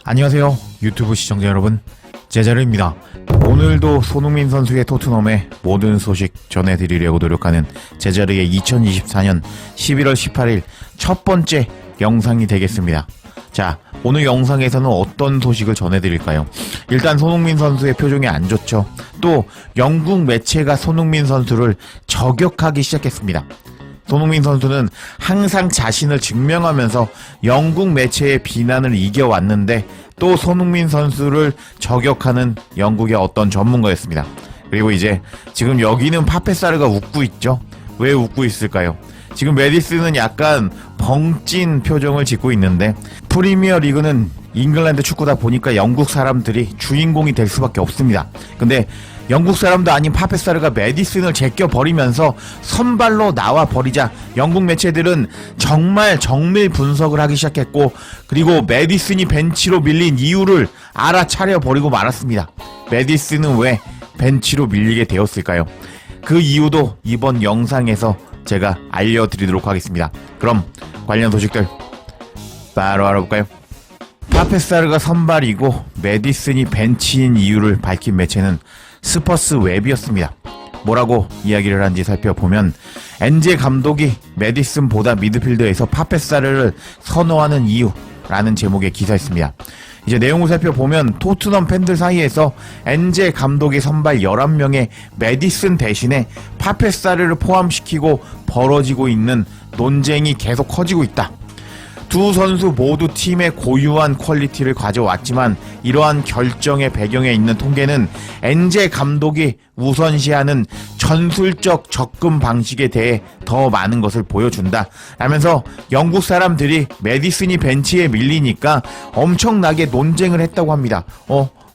안녕하세요 유튜브 시청자 여러분, 제자르입니다. 오늘도 손흥민 선수의 토트넘의 모든 소식 전해드리려고 노력하는 제자르의 2024년 11월 18일 첫 번째 영상이 되겠습니다. 자, 오늘 영상에서는 어떤 소식을 전해드릴까요? 일단 손흥민 선수의 표정이 안 좋죠. 또 영국 매체가 손흥민 선수를 저격하기 시작했습니다. 손흥민 선수는 항상 자신을 증명하면서 영국 매체의 비난을 이겨왔는데 또 손흥민 선수를 저격하는 영국의 어떤 전문가였습니다. 그리고 이제 지금 여기는 파페사르가 웃고 있죠. 왜 웃고 있을까요? 지금 메디슨은 약간 벙찐 표정을 짓고 있는데, 프리미어 리그는 잉글랜드 축구다 보니까 영국 사람들이 주인공이 될 수밖에 없습니다. 근데 영국 사람도 아닌 파페사르가 메디슨을 제껴버리면서 선발로 나와버리자 영국 매체들은 정말 정밀 분석을 하기 시작했고, 그리고 메디슨이 벤치로 밀린 이유를 알아차려버리고 말았습니다. 메디슨은 왜 벤치로 밀리게 되었을까요? 그 이유도 이번 영상에서 제가 알려드리도록 하겠습니다. 그럼 관련 소식들 바로 알아볼까요? 파페사르가 선발이고 메디슨이 벤치인 이유를 밝힌 매체는 스퍼스 웹이었습니다. 뭐라고 이야기를 한지 살펴보면, 엔제 감독이 메디슨보다 미드필더에서 파페사르를 선호하는 이유라는 제목의 기사였습니다. 이제 내용을 살펴보면 토트넘 팬들 사이에서 엔제 감독의 선발 11명의 메디슨 대신에 파페사르를 포함시키고 벌어지고 있는 논쟁이 계속 커지고 있다. 두 선수 모두 팀의 고유한 퀄리티를 가져왔지만 이러한 결정의 배경에 있는 통계는 엔제 감독이 우선시하는 전술적 접근 방식에 대해 더 많은 것을 보여준다 라면서 영국 사람들이 메디슨이 벤치에 밀리니까 엄청나게 논쟁을 했다고 합니다.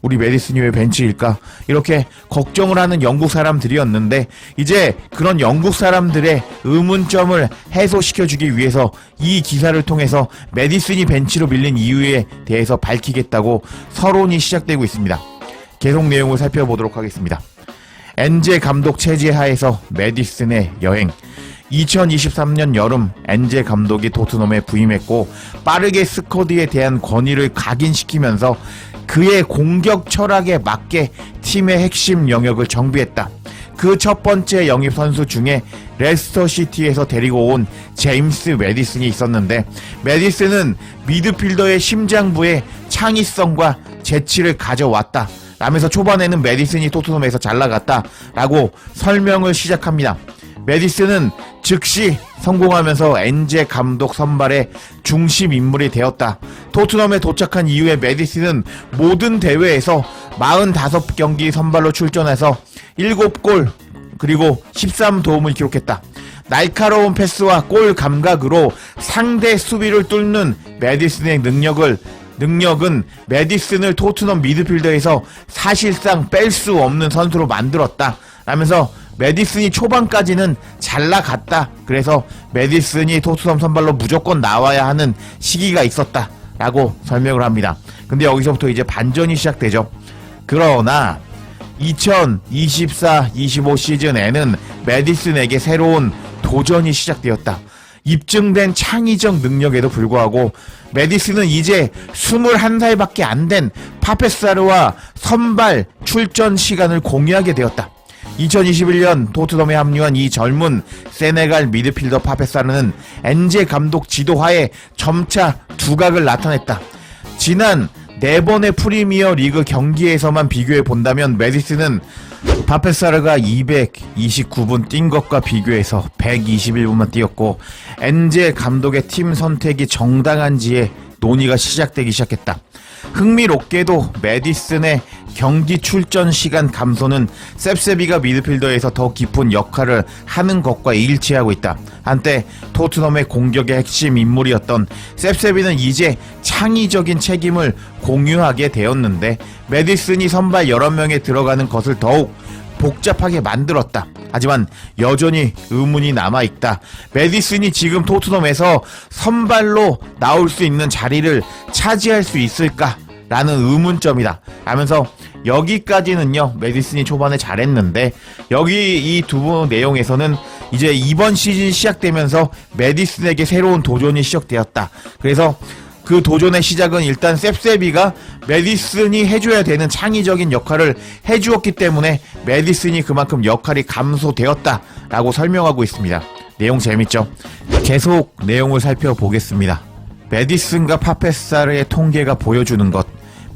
우리 메디슨이 왜 벤치일까? 이렇게 걱정을 하는 영국 사람들이었는데, 이제 그런 영국 사람들의 의문점을 해소시켜주기 위해서 이 기사를 통해서 메디슨이 벤치로 밀린 이유에 대해서 밝히겠다고 서론이 시작되고 있습니다. 계속 내용을 살펴보도록 하겠습니다. 엔제 감독 체제 하에서 메디슨의 여행. 2023년 여름 엔제 감독이 토트넘에 부임했고 빠르게 스쿼드에 대한 권위를 각인시키면서 그의 공격 철학에 맞게 팀의 핵심 영역을 정비했다. 그 첫 번째 영입 선수 중에 레스터 시티에서 데리고 온 제임스 메디슨이 있었는데, 메디슨은 미드필더의 심장부에 창의성과 재치를 가져왔다 라면서 초반에는 메디슨이 토트넘에서 잘 나갔다 라고 설명을 시작합니다. 메디슨은 즉시 성공하면서 엔제 감독 선발의 중심 인물이 되었다. 토트넘에 도착한 이후에 메디슨은 모든 대회에서 45경기 선발로 출전해서 7골 그리고 13도움을 기록했다. 날카로운 패스와 골 감각으로 상대 수비를 뚫는 메디슨의 능력은 메디슨을 토트넘 미드필더에서 사실상 뺄 수 없는 선수로 만들었다 라면서 메디슨이 초반까지는 잘 나갔다. 그래서 메디슨이 토트넘 선발로 무조건 나와야 하는 시기가 있었다 라고 설명을 합니다. 근데 여기서부터 이제 반전이 시작되죠. 그러나 2024-25 시즌에는 메디슨에게 새로운 도전이 시작되었다. 입증된 창의적 능력에도 불구하고 메디슨은 이제 21살밖에 안 된 파페사르와 선발 출전 시간을 공유하게 되었다. 2021년 토트넘에 합류한 이 젊은 세네갈 미드필더 파페사르는 엔제 감독 지도하에 점차 두각을 나타냈다. 지난 4번의 프리미어 리그 경기에서만 비교해 본다면 메디슨은 파페사르가 229분 뛴 것과 비교해서 121분만 뛰었고, 엔제 감독의 팀 선택이 정당한지에 논의가 시작되기 시작했다. 흥미롭게도 메디슨의 경기 출전 시간 감소는 셉세비가 미드필더에서 더 깊은 역할을 하는 것과 일치하고 있다. 한때 토트넘의 공격의 핵심 인물이었던 셉세비는 이제 창의적인 책임을 공유하게 되었는데, 메디슨이 선발 11명에 들어가는 것을 더욱 복잡하게 만들었다. 하지만 여전히 의문이 남아있다. 메디슨이 지금 토트넘에서 선발로 나올 수 있는 자리를 차지할 수 있을까? 라는 의문점이다 라면서, 여기까지는요 메디슨이 초반에 잘했는데, 여기 이 두 분 내용에서는 이제 이번 시즌 시작되면서 메디슨에게 새로운 도전이 시작되었다. 그래서 그 도전의 시작은 일단 셉세비가 메디슨이 해줘야 되는 창의적인 역할을 해주었기 때문에 메디슨이 그만큼 역할이 감소되었다라고 설명하고 있습니다. 내용 재밌죠? 계속 내용을 살펴보겠습니다. 메디슨과 파페사르의 통계가 보여주는 것.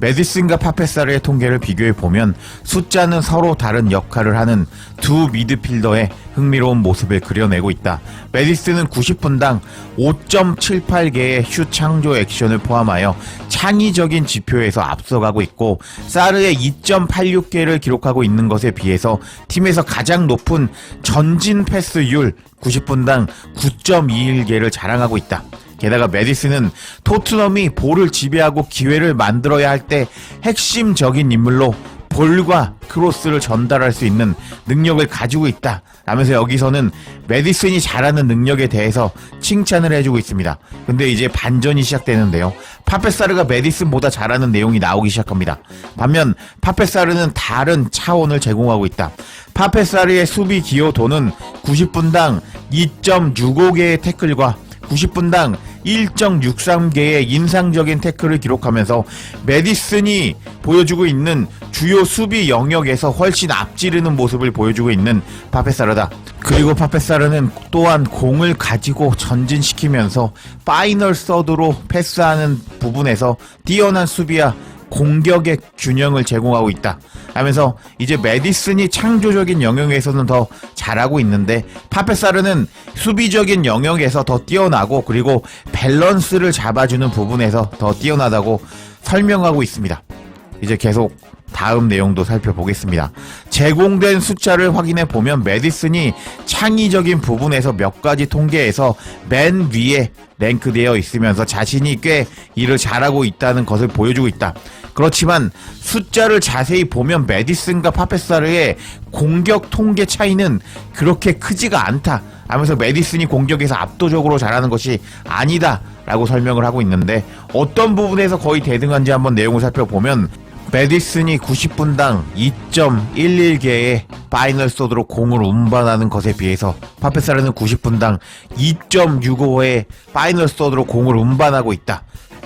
메디슨과 파페사르의 통계를 비교해보면 숫자는 서로 다른 역할을 하는 두 미드필더의 흥미로운 모습을 그려내고 있다. 메디슨은 90분당 5.78개의 슛 창조 액션을 포함하여 창의적인 지표에서 앞서가고 있고, 사르의 2.86개를 기록하고 있는 것에 비해서 팀에서 가장 높은 전진 패스율 90분당 9.21개를 자랑하고 있다. 게다가 메디슨은 토트넘이 볼을 지배하고 기회를 만들어야 할 때 핵심적인 인물로 볼과 크로스를 전달할 수 있는 능력을 가지고 있다 라면서 여기서는 메디슨이 잘하는 능력에 대해서 칭찬을 해주고 있습니다. 근데 이제 반전이 시작되는데요. 파페사르가 메디슨보다 잘하는 내용이 나오기 시작합니다. 반면 파페사르는 다른 차원을 제공하고 있다. 파페사르의 수비 기여도는 90분당 2.65개의 태클과 90분당 1.63개의 인상적인 태클을 기록하면서 메디슨이 보여주고 있는 주요 수비 영역에서 훨씬 앞지르는 모습을 보여주고 있는 파페사르다. 그리고 파페사르는 또한 공을 가지고 전진시키면서 파이널 서드로 패스하는 부분에서 뛰어난 수비와 공격의 균형을 제공하고 있다 하면서 이제 메디슨이 창조적인 영역에서는 더 잘하고 있는데 파페사르는 수비적인 영역에서 더 뛰어나고 그리고 밸런스를 잡아주는 부분에서 더 뛰어나다고 설명하고 있습니다. 이제 계속 다음 내용도 살펴보겠습니다. 제공된 숫자를 확인해 보면 메디슨이 창의적인 부분에서 몇 가지 통계에서 맨 위에 랭크되어 있으면서 자신이 꽤 일을 잘하고 있다는 것을 보여주고 있다. 그렇지만 숫자를 자세히 보면 메디슨과 파페사르의 공격 통계 차이는 그렇게 크지가 않다 하면서 메디슨이 공격에서 압도적으로 잘하는 것이 아니다 라고 설명을 하고 있는데, 어떤 부분에서 거의 대등한지 한번 내용을 살펴보면 메디슨이 90분당 2.11개의 파이널 서드로 공을 운반하는 것에 비해서 파페사르는 90분당 2.65의 파이널 서드로 공을 운반하고 있다.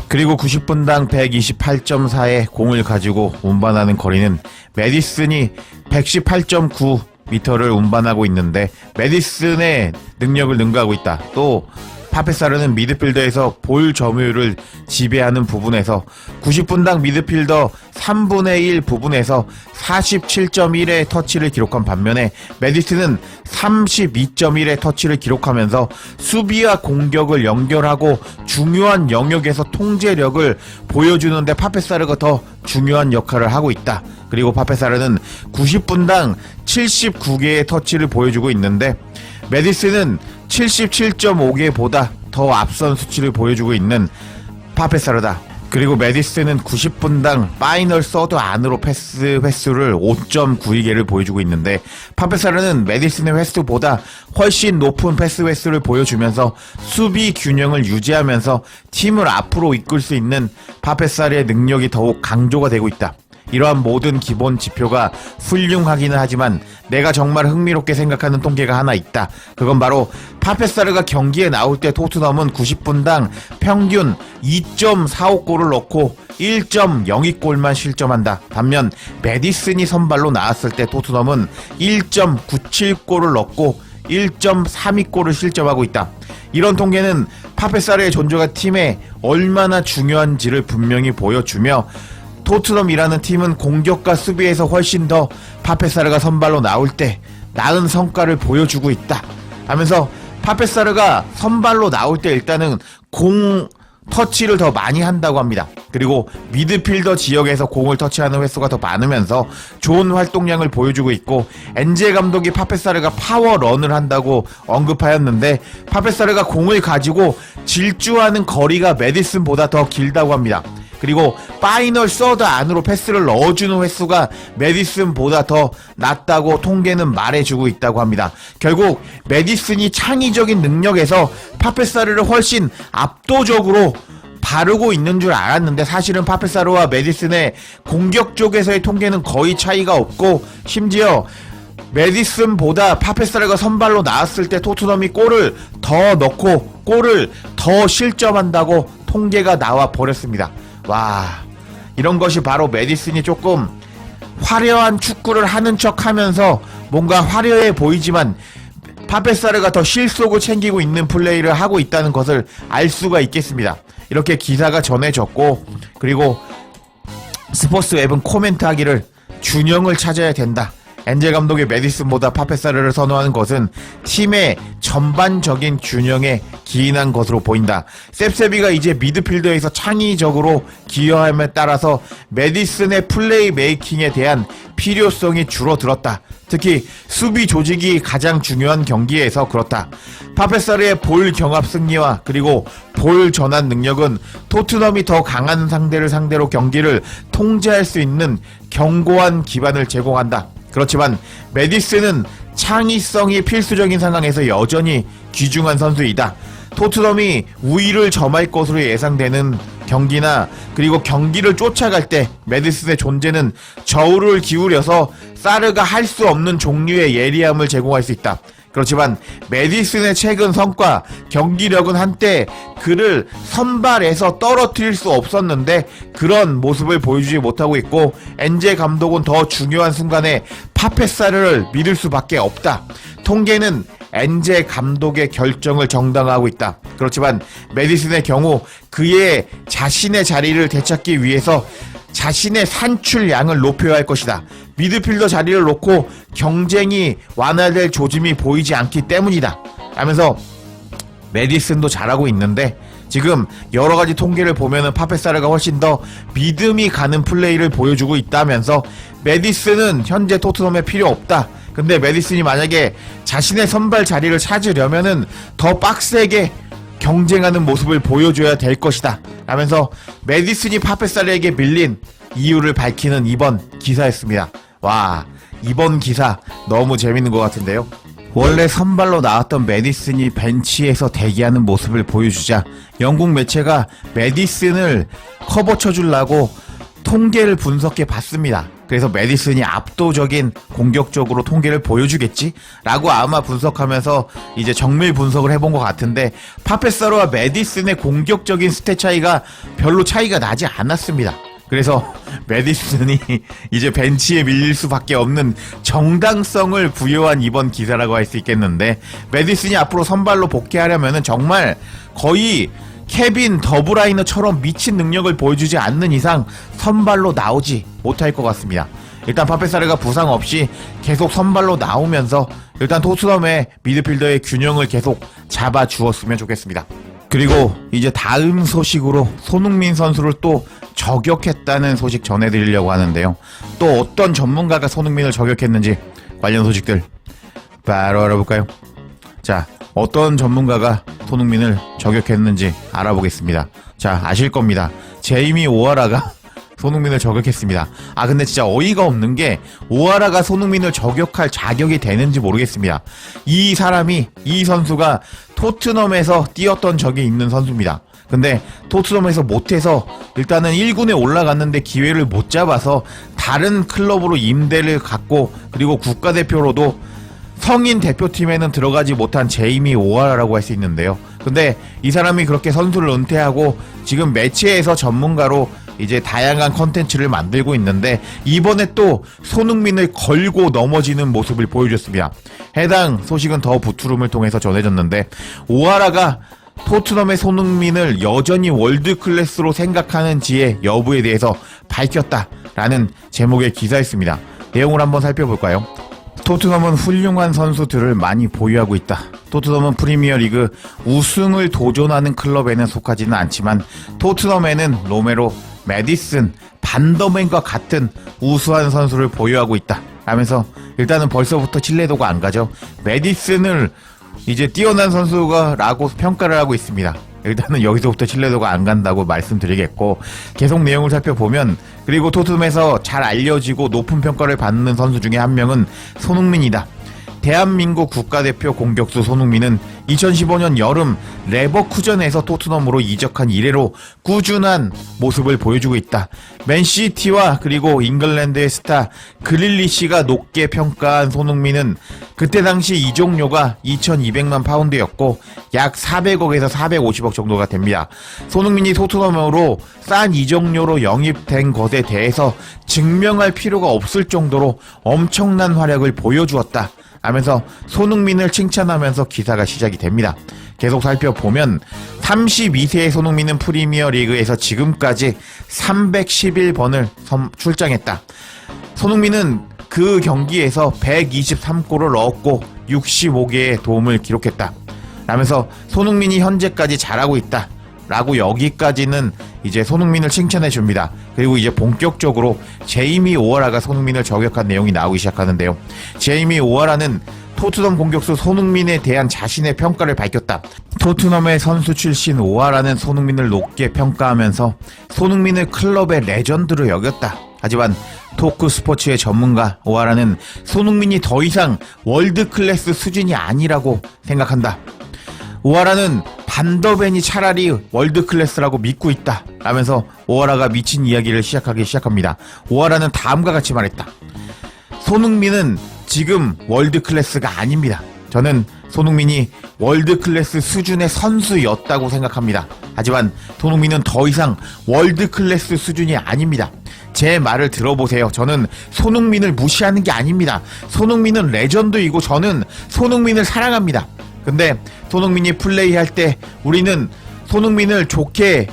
그리고 90분당 128.4의 공을 가지고 운반하는 거리는 메디슨이 118.9m를 운반하고 있는데 메디슨의 능력을 능가하고 있다. 또 파페사르는 미드필더에서 볼 점유율을 지배하는 부분에서 90분당 미드필더 3분의 1 부분에서 47.1의 터치를 기록한 반면에 메디슨은 32.1의 터치를 기록하면서 수비와 공격을 연결하고 중요한 영역에서 통제력을 보여주는데 파페사르가 더 중요한 역할을 하고 있다. 그리고 파페사르는 90분당 79개의 터치를 보여주고 있는데 메디슨은 77.5개보다 더 앞선 수치를 보여주고 있는 파페사르다. 그리고 메디슨은 90분당 파이널 서드 안으로 패스 횟수를 5.92개를 보여주고 있는데 파페사르는 메디슨의 횟수보다 훨씬 높은 패스 횟수를 보여주면서 수비 균형을 유지하면서 팀을 앞으로 이끌 수 있는 파페사르의 능력이 더욱 강조가 되고 있다. 이러한 모든 기본 지표가 훌륭하기는 하지만 내가 정말 흥미롭게 생각하는 통계가 하나 있다. 그건 바로 파페사르가 경기에 나올 때 토트넘은 90분당 평균 2.45골을 넣고 1.02골만 실점한다. 반면 메디슨이 선발로 나왔을 때 토트넘은 1.97골을 넣고 1.32골을 실점하고 있다. 이런 통계는 파페사르의 존재가 팀에 얼마나 중요한지를 분명히 보여주며 토트넘이라는 팀은 공격과 수비에서 훨씬 더 파페사르가 선발로 나올 때 나은 성과를 보여주고 있다 하면서 파페사르가 선발로 나올 때 일단은 공 터치를 더 많이 한다고 합니다. 그리고 미드필더 지역에서 공을 터치하는 횟수가 더 많으면서 좋은 활동량을 보여주고 있고, 엔제 감독이 파페사르가 파워런을 한다고 언급하였는데 파페사르가 공을 가지고 질주하는 거리가 메디슨보다 더 길다고 합니다. 그리고 파이널 서드 안으로 패스를 넣어주는 횟수가 메디슨보다 더 낮다고 통계는 말해주고 있다고 합니다. 결국 메디슨이 창의적인 능력에서 파페사르를 훨씬 압도적으로 바르고 있는 줄 알았는데 사실은 파페사르와 메디슨의 공격 쪽에서의 통계는 거의 차이가 없고, 심지어 메디슨보다 파페사르가 선발로 나왔을 때 토트넘이 골을 더 넣고 골을 더 실점한다고 통계가 나와 버렸습니다. 와, 이런 것이 바로 메디슨이 조금 화려한 축구를 하는 척 하면서 뭔가 화려해 보이지만 파페사르가 더 실속을 챙기고 있는 플레이를 하고 있다는 것을 알 수가 있겠습니다. 이렇게 기사가 전해졌고, 그리고 스포츠웹은 코멘트하기를 균형을 찾아야 된다. 엔젤 감독이 메디슨보다 파페사르를 선호하는 것은 팀의 전반적인 균형에 기인한 것으로 보인다. 셉세비가 이제 미드필더에서 창의적으로 기여함에 따라서 메디슨의 플레이 메이킹에 대한 필요성이 줄어들었다. 특히 수비 조직이 가장 중요한 경기에서 그렇다. 파페사르의 볼 경합 승리와 그리고 볼 전환 능력은 토트넘이 더 강한 상대를 상대로 경기를 통제할 수 있는 견고한 기반을 제공한다. 그렇지만 메디슨은 창의성이 필수적인 상황에서 여전히 귀중한 선수이다. 토트넘이 우위를 점할 것으로 예상되는 경기나 그리고 경기를 쫓아갈 때 메디슨의 존재는 저울을 기울여서 사르가 할 수 없는 종류의 예리함을 제공할 수 있다. 그렇지만 메디슨의 최근 성과, 경기력은 한때 그를 선발에서 떨어뜨릴 수 없었는데 그런 모습을 보여주지 못하고 있고, 엔젤 감독은 더 중요한 순간에 파페사르를 믿을 수밖에 없다. 통계는 엔젤 감독의 결정을 정당화하고 있다. 그렇지만 메디슨의 경우 그의 자신의 자리를 되찾기 위해서 자신의 산출량을 높여야 할 것이다. 미드필더 자리를 놓고 경쟁이 완화될 조짐이 보이지 않기 때문이다. 하면서 메디슨도 잘하고 있는데 지금 여러가지 통계를 보면은 파페사르가 훨씬 더 믿음이 가는 플레이를 보여주고 있다면서 메디슨은 현재 토트넘에 필요 없다. 근데 메디슨이 만약에 자신의 선발 자리를 찾으려면은 더 빡세게 경쟁하는 모습을 보여줘야 될 것이다 라면서 메디슨이 파페사르에게 밀린 이유를 밝히는 이번 기사였습니다. 와, 이번 기사 너무 재밌는 것 같은데요. 원래 선발로 나왔던 메디슨이 벤치에서 대기하는 모습을 보여주자 영국 매체가 메디슨을 커버 쳐주려고 통계를 분석해 봤습니다. 그래서 메디슨이 압도적인 공격적으로 통계를 보여주겠지? 라고 아마 분석하면서 이제 정밀 분석을 해본 것 같은데, 파페사르와 메디슨의 공격적인 스탯 차이가 별로 차이가 나지 않았습니다. 그래서 메디슨이 이제 벤치에 밀릴 수밖에 없는 정당성을 부여한 이번 기사라고 할 수 있겠는데, 메디슨이 앞으로 선발로 복귀하려면은 정말 거의 케빈 더브라이너처럼 미친 능력을 보여주지 않는 이상 선발로 나오지 못할 것 같습니다. 일단 파페사르가 부상 없이 계속 선발로 나오면서 일단 토트넘의 미드필더의 균형을 계속 잡아주었으면 좋겠습니다. 그리고 이제 다음 소식으로 손흥민 선수를 또 저격했다는 소식 전해드리려고 하는데요. 또 어떤 전문가가 손흥민을 저격했는지 관련 소식들 바로 알아볼까요? 자, 어떤 전문가가 손흥민을 저격했는지 알아보겠습니다. 자, 아실 겁니다. 제이미 오하라가 손흥민을 저격했습니다. 아, 근데 진짜 어이가 없는 게 오하라가 손흥민을 저격할 자격이 되는지 모르겠습니다. 이 선수가 토트넘에서 뛰었던 적이 있는 선수입니다. 근데 토트넘에서 못해서 일단은 1군에 올라갔는데 기회를 못 잡아서 다른 클럽으로 임대를 갔고, 그리고 국가대표로도 성인 대표팀에는 들어가지 못한 제이미 오하라라고 할 수 있는데요. 근데 이 사람이 그렇게 선수를 은퇴하고 지금 매체에서 전문가로 이제 다양한 컨텐츠를 만들고 있는데, 이번에 또 손흥민을 걸고 넘어지는 모습을 보여줬습니다. 해당 소식은 더 부투룸을 통해서 전해졌는데, 오하라가 토트넘의 손흥민을 여전히 월드클래스로 생각하는지의 여부에 대해서 밝혔다라는 제목의 기사였습니다. 내용을 한번 살펴볼까요? 토트넘은 훌륭한 선수들을 많이 보유하고 있다. 토트넘은 프리미어리그 우승을 도전하는 클럽에는 속하지는 않지만 토트넘에는 로메로, 메디슨, 반더맨과 같은 우수한 선수를 보유하고 있다 하면서 일단은 벌써부터 신뢰도가 안 가죠. 메디슨을 이제 뛰어난 선수가 라고 평가를 하고 있습니다. 일단은 여기서부터 신뢰도가 안 간다고 말씀드리겠고, 계속 내용을 살펴보면, 그리고 토트넘에서 잘 알려지고 높은 평가를 받는 선수 중에 한 명은 손흥민이다. 대한민국 국가대표 공격수 손흥민은 2015년 여름 레버쿠젠에서 토트넘으로 이적한 이래로 꾸준한 모습을 보여주고 있다. 맨시티와 그리고 잉글랜드의 스타 그릴리시가 높게 평가한 손흥민은 그때 당시 이적료가 2,200만 파운드였고 약 400억에서 450억 정도가 됩니다. 손흥민이 토트넘으로 싼 이적료로 영입된 것에 대해서 증명할 필요가 없을 정도로 엄청난 활약을 보여주었다 하면서 손흥민을 칭찬하면서 기사가 시작이 됩니다. 계속 살펴보면 32세의 손흥민은 프리미어 리그에서 지금까지 311번을 출장했다. 손흥민은 그 경기에서 123골을 넣었고 65개의 도움을 기록했다. 라면서 손흥민이 현재까지 잘하고 있다. 라고 여기까지는 이제 손흥민을 칭찬해 줍니다. 그리고 이제 본격적으로 제이미 오하라가 손흥민을 저격한 내용이 나오기 시작하는데요. 제이미 오하라는 토트넘 공격수 손흥민에 대한 자신의 평가를 밝혔다. 토트넘의 선수 출신 오하라는 손흥민을 높게 평가하면서 손흥민을 클럽의 레전드로 여겼다. 하지만 토크 스포츠의 전문가 오하라는 손흥민이 더 이상 월드 클래스 수준이 아니라고 생각한다. 오하라는 반더벤이 차라리 월드 클래스라고 믿고 있다 라면서 오하라가 미친 이야기를 시작하기 시작합니다. 오하라는 다음과 같이 말했다. 손흥민은 지금 월드 클래스가 아닙니다. 저는 손흥민이 월드 클래스 수준의 선수였다고 생각합니다. 하지만 손흥민은 더 이상 월드 클래스 수준이 아닙니다. 제 말을 들어보세요. 저는 손흥민을 무시하는 게 아닙니다. 손흥민은 레전드이고 저는 손흥민을 사랑합니다. 근데 손흥민이 플레이할 때 우리는 손흥민을 좋게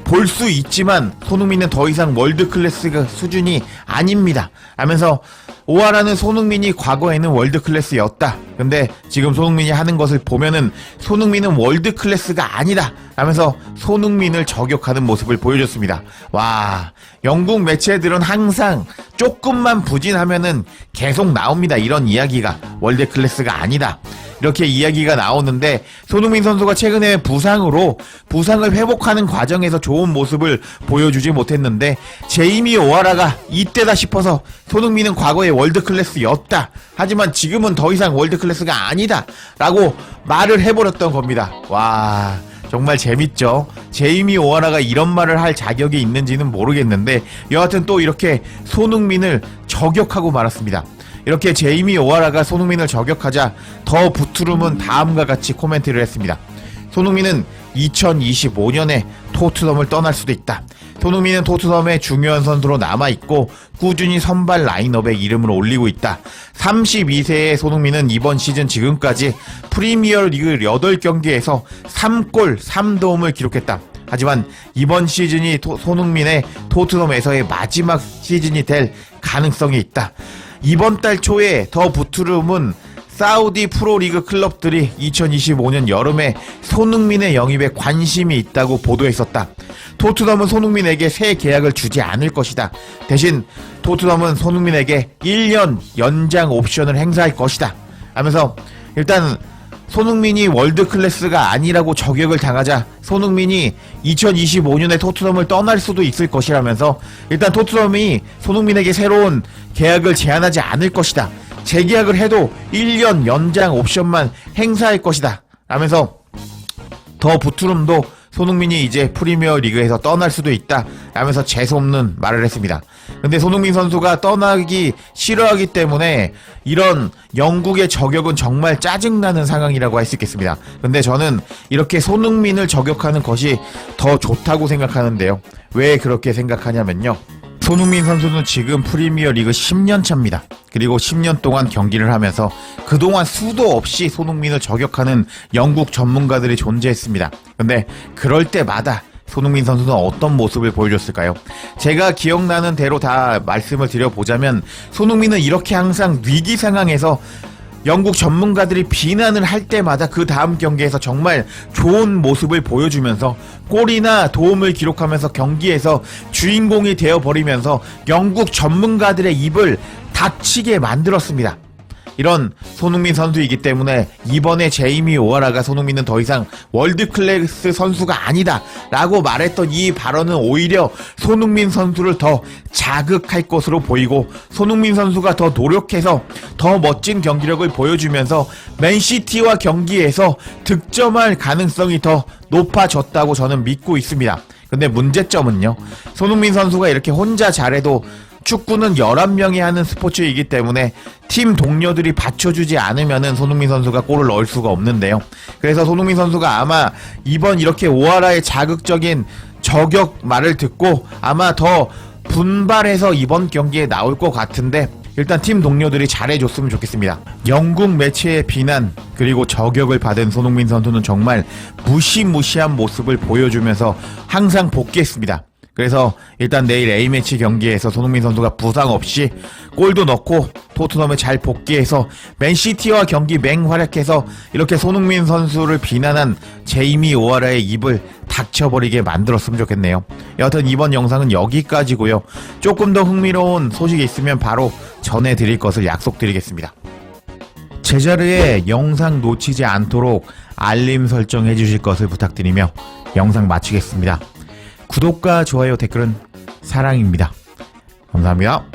볼 수 있지만 손흥민은 더 이상 월드 클래스 수준이 아닙니다. 하면서 오하라는 손흥민이 과거에는 월드 클래스였다. 근데 지금 손흥민이 하는 것을 보면은 손흥민은 월드 클래스가 아니다. 하면서 손흥민을 저격하는 모습을 보여줬습니다. 와, 영국 매체들은 항상 조금만 부진하면은 계속 나옵니다. 이런 이야기가 월드 클래스가 아니다. 이렇게 이야기가 나오는데 손흥민 선수가 최근에 부상을 회복하는 과정에서 좋은 모습을 보여주지 못했는데 제이미 오하라가 이때다 싶어서 손흥민은 과거에 월드클래스였다. 하지만 지금은 더 이상 월드클래스가 아니다. 라고 말을 해버렸던 겁니다. 와, 정말 재밌죠? 제이미 오하라가 이런 말을 할 자격이 있는지는 모르겠는데 여하튼 또 이렇게 손흥민을 저격하고 말았습니다. 이렇게 제이미 오하라가 손흥민을 저격하자 더 부트룸은 다음과 같이 코멘트를 했습니다. 손흥민은 2025년에 토트넘을 떠날 수도 있다. 손흥민은 토트넘의 중요한 선수로 남아있고 꾸준히 선발 라인업에 이름을 올리고 있다. 32세의 손흥민은 이번 시즌 지금까지 프리미어 리그 8경기에서 3골 3도움을 기록했다. 하지만 이번 시즌이 손흥민의 토트넘에서의 마지막 시즌이 될 가능성이 있다. 이번 달 초에 더 부트룸은 사우디 프로리그 클럽들이 2025년 여름에 손흥민의 영입에 관심이 있다고 보도했었다. 토트넘은 손흥민에게 새 계약을 주지 않을 것이다. 대신 토트넘은 손흥민에게 1년 연장 옵션을 행사할 것이다. 하면서 일단 손흥민이 월드클래스가 아니라고 저격을 당하자 손흥민이 2025년에 토트넘을 떠날 수도 있을 것이라면서 일단 토트넘이 손흥민에게 새로운 계약을 제안하지 않을 것이다. 재계약을 해도 1년 연장 옵션만 행사할 것이다. 라면서 더 부트룸도 손흥민이 이제 프리미어 리그에서 떠날 수도 있다 라면서 재수없는 말을 했습니다. 근데 손흥민 선수가 떠나기 싫어하기 때문에 이런 영국의 저격은 정말 짜증나는 상황이라고 할 수 있겠습니다. 근데 저는 이렇게 손흥민을 저격하는 것이 더 좋다고 생각하는데요. 왜 그렇게 생각하냐면요. 손흥민 선수는 지금 프리미어 리그 10년 차입니다. 그리고 10년 동안 경기를 하면서 그동안 수도 없이 손흥민을 저격하는 영국 전문가들이 존재했습니다. 근데 그럴 때마다 손흥민 선수는 어떤 모습을 보여줬을까요? 제가 기억나는 대로 다 말씀을 드려보자면 손흥민은 이렇게 항상 위기 상황에서 영국 전문가들이 비난을 할 때마다 그 다음 경기에서 정말 좋은 모습을 보여주면서 골이나 도움을 기록하면서 경기에서 주인공이 되어버리면서 영국 전문가들의 입을 닥치게 만들었습니다. 이런 손흥민 선수이기 때문에 이번에 제이미 오하라가 손흥민은 더 이상 월드클래스 선수가 아니다 라고 말했던 이 발언은 오히려 손흥민 선수를 더 자극할 것으로 보이고, 손흥민 선수가 더 노력해서 더 멋진 경기력을 보여주면서 맨시티와 경기에서 득점할 가능성이 더 높아졌다고 저는 믿고 있습니다. 근데 문제점은요, 손흥민 선수가 이렇게 혼자 잘해도 축구는 11명이 하는 스포츠이기 때문에 팀 동료들이 받쳐주지 않으면은 손흥민 선수가 골을 넣을 수가 없는데요. 그래서 손흥민 선수가 아마 이번 이렇게 오하라의 자극적인 저격 말을 듣고 아마 더 분발해서 이번 경기에 나올 것 같은데, 일단 팀 동료들이 잘해줬으면 좋겠습니다. 영국 매체의 비난 그리고 저격을 받은 손흥민 선수는 정말 무시무시한 모습을 보여주면서 항상 복귀했습니다. 그래서 일단 내일 A매치 경기에서 손흥민 선수가 부상 없이 골도 넣고 토트넘에 잘 복귀해서 맨시티와 경기 맹활약해서 이렇게 손흥민 선수를 비난한 제이미 오하라의 입을 닥쳐버리게 만들었으면 좋겠네요. 여하튼 이번 영상은 여기까지고요. 조금 더 흥미로운 소식이 있으면 바로 전해드릴 것을 약속드리겠습니다. 제자리에 영상 놓치지 않도록 알림 설정해 주실 것을 부탁드리며 영상 마치겠습니다. 구독과 좋아요, 댓글은 사랑입니다. 감사합니다.